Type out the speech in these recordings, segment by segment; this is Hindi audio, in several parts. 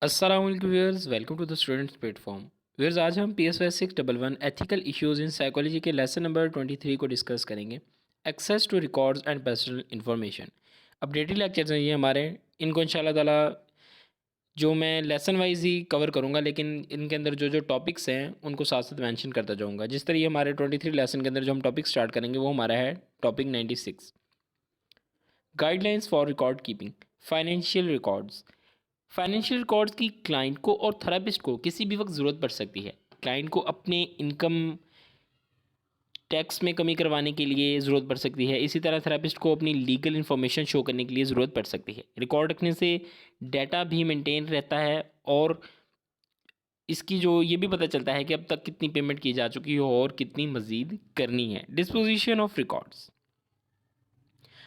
अस्सलाम वालेकुम viewers, welcome to the students platform. Viewers, आज हम PSY 611 ethical issues in psychology के लेसन नंबर 23 को डिस्कस करेंगे। Access to records and personal information. Updated lectures हैं ये हमारे। इनको इंशाल्लाह ताला जो मैं लेसन वाइज ही कवर करूँगा, लेकिन इनके अंदर जो जो टॉपिक्स हैं उनको साथ साथ मेंशन करता जाऊँगा। जिस तरह ये हमारे 23 लेसन के अंदर जो हम टॉपिक स्टार्ट करेंगे वो हमारा है topic 96, guidelines for record keeping. Financial records. Financial records की क्लाइंट को और थेरेपिस्ट को किसी भी वक्त ज़रूरत पड़ सकती है। क्लाइंट को अपने इनकम टैक्स में कमी करवाने के लिए ज़रूरत पड़ सकती है। इसी तरह थेरेपिस्ट को अपनी लीगल इन्फॉर्मेशन शो करने के लिए ज़रूरत पड़ सकती है। रिकॉर्ड रखने से डाटा भी मेंटेन रहता है और इसकी जो ये भी पता चलता है कि अब तक कितनी पेमेंट की जा चुकी है और कितनी मज़ीद करनी है। Disposition of records.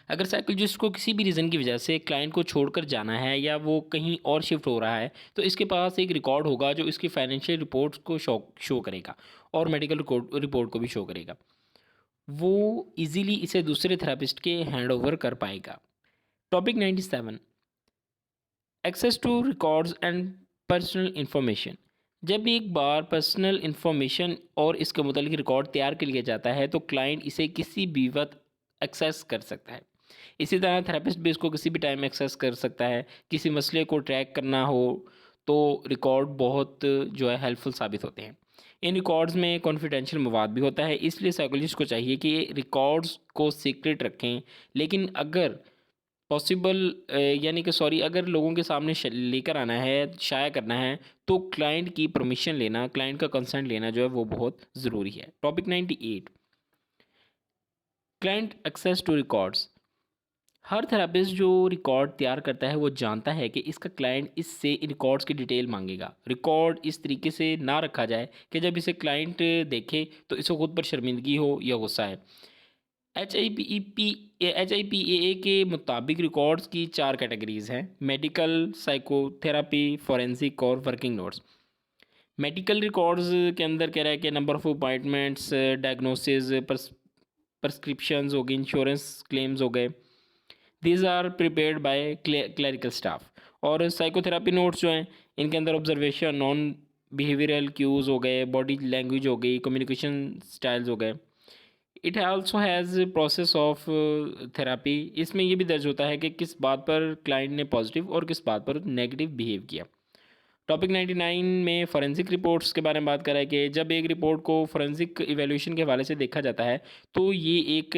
अगर साइकोलॉजिस्ट को किसी भी रीज़न की वजह से क्लाइंट को छोड़कर जाना है या वो कहीं और शिफ्ट हो रहा है, तो इसके पास एक रिकॉर्ड होगा जो इसकी फाइनेंशियल रिपोर्ट्स को शो करेगा और मेडिकल रिपोर्ट को भी शो करेगा। वो इजीली इसे दूसरे थेरेपिस्ट के हैंड ओवर कर पाएगा। Topic 97, access to records and personal information. जब भी एक बार पर्सनल इंफॉर्मेशन और इसके मुतालिक रिकॉर्ड तैयार कर लिया जाता है तो क्लाइंट इसे किसी भी वक्त एक्सेस कर सकता है। इसी तरह थेरेपिस्ट भी इसको किसी भी टाइम एक्सेस कर सकता है। किसी मसले को ट्रैक करना हो तो रिकॉर्ड बहुत जो है हेल्पफुल साबित होते हैं। इन रिकॉर्ड्स में कॉन्फिडेंशियल मवाद भी होता है, इसलिए साइकोलॉजिस्ट को चाहिए कि रिकॉर्ड्स को सीक्रेट रखें। लेकिन अगर पॉसिबल यानी कि सॉरी अगर लोगों के सामने लेकर आना है, शाया करना है, तो क्लाइंट की परमिशन लेना, क्लाइंट का कंसेंट लेना जो है वो बहुत ज़रूरी है। Topic 98, client access to records. हर थेरेपिस्ट जो रिकॉर्ड तैयार करता है वो जानता है कि इसका क्लाइंट इससे रिकॉर्ड्स की डिटेल मांगेगा। रिकॉर्ड इस तरीके से ना रखा जाए कि जब इसे क्लाइंट देखे तो इसे खुद पर शर्मिंदगी हो या गुस्सा है। HIPAA के मुताबिक रिकॉर्ड्स की 4 कैटेगरीज हैं: मेडिकल, साइकोथेरापी, फॉरेंसिक और वर्किंग नोट्स। मेडिकल रिकॉर्ड्स के अंदर कह रहा है कि number of appointments, diagnosis, prescriptions हो गई, इंश्योरेंस क्लेम्स हो गए। These are prepared by clerical staff. और साइकोथेरापी नोट्स जो हैं इनके अंदर ऑब्जर्वेशन, नॉन बिहेवियरल क्यूज़ हो गए, बॉडी लैंग्वेज हो गई, कम्युनिकेशन स्टाइल्स हो गए। It also has process of therapy. इसमें ये भी दर्ज होता है कि किस बात पर क्लाइंट ने पॉजिटिव और किस बात पर नेगेटिव बिहेव किया। टॉपिक 99 में फॉरेंसिक रिपोर्ट्स के बारे में बात करा है कि जब एक रिपोर्ट को फॉरेंसिक इवैल्यूएशन के हवाले से देखा जाता है तो ये एक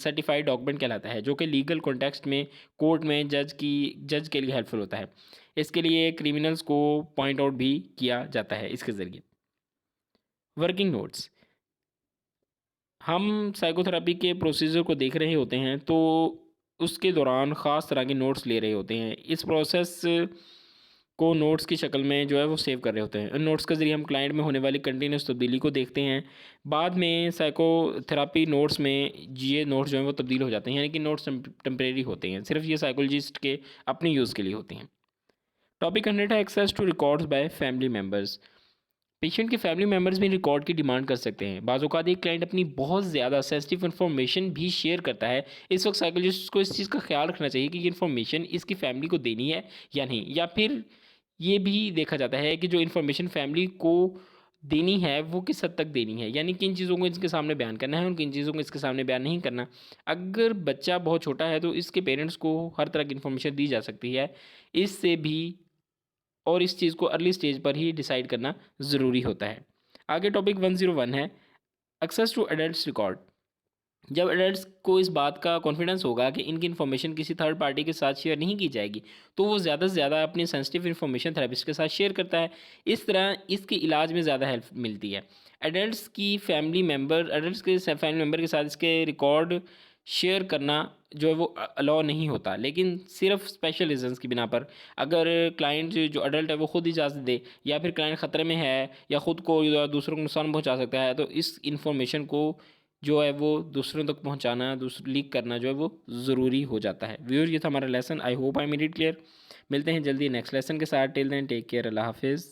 सर्टिफाइड डॉक्यूमेंट कहलाता है जो कि लीगल कॉन्टेक्स्ट में कोर्ट में जज के लिए हेल्पफुल होता है। इसके लिए क्रिमिनल्स को पॉइंट आउट भी किया जाता है इसके ज़रिए। Working notes. हम साइकोथेरेपी के प्रोसीजर को देख रहे होते हैं तो उसके दौरान ख़ास तरह के नोट्स ले रहे होते हैं। इस प्रोसेस को नोट्स की शक्ल में जो है वो सेव कर रहे होते हैं। इन नोट्स के ज़रिए हम क्लाइंट में होने वाली कंटिन्यूस तब्दीली को देखते हैं। बाद में साइकोथेरापी नोट्स में ये नोट्स जो हैं वो तब्दील हो जाते हैं, यानी कि नोट्स टेम्परेरी होते हैं, सिर्फ ये साइकोलॉजिस्ट के अपने यूज़ के लिए होते हैं। टॉपिक 100 है access to records by family members. Patient के फैमिली मेम्बर्स भी रिकॉर्ड की डिमांड कर सकते हैं। बाज़ औक़ात एक क्लाइंट अपनी बहुत ज़्यादा सेंसिटिव इन्फॉर्मेशन भी शेयर करता है। इस वक्त साइकोलॉजिस्ट को इस चीज़ का ख्याल रखना चाहिए कि ये इन्फॉर्मेशन इसकी फैमिली को देनी है या नहीं, या फिर ये भी देखा जाता है कि जो इन्फॉर्मेशन फैमिली को देनी है वो किस हद तक देनी है, यानी किन चीज़ों को इसके सामने बयान करना है और किन चीज़ों को इसके सामने बयान नहीं करना। अगर बच्चा बहुत छोटा है तो इसके पेरेंट्स को हर तरह की इन्फॉर्मेशन दी जा सकती है। इससे भी और इस चीज़ को अर्ली स्टेज पर ही डिसाइड करना ज़रूरी होता है। आगे टॉपिक 101 है एक्सेस टू एडल्ट्स रिकॉर्ड। जब एडल्ट्स को इस बात का कॉन्फिडेंस होगा कि इनकी इन्फॉर्मेशन किसी थर्ड पार्टी के साथ शेयर नहीं की जाएगी तो वो ज़्यादा से ज़्यादा अपनी सेंसिटिव इन्फॉर्मेशन थेरेपिस्ट के साथ शेयर करता है। इस तरह इसके इलाज में ज़्यादा हेल्प मिलती है। एडल्ट्स के फैमिली मेम्बर के साथ इसके रिकॉर्ड शेयर करना जो है वो अलाउ नहीं होता, लेकिन सिर्फ स्पेशल रीजंस की बिना पर। अगर क्लाइंट जो अडल्ट है वो खुद इजाज़त दे या फिर क्लाइंट ख़तरे में है या ख़ुद को या दूसरों को नुकसान पहुंचा सकता है तो इस इंफॉर्मेशन को जो है वो दूसरों तक पहुंचाना, लीक करना जो है वो ज़रूरी हो जाता है। व्यूअर, ये था हमारा lesson. I hope I made it clear. मिलते हैं जल्दी नेक्स्ट लेसन के साथ। टिल देन टेक केयर, अल्लाह हाफिज़।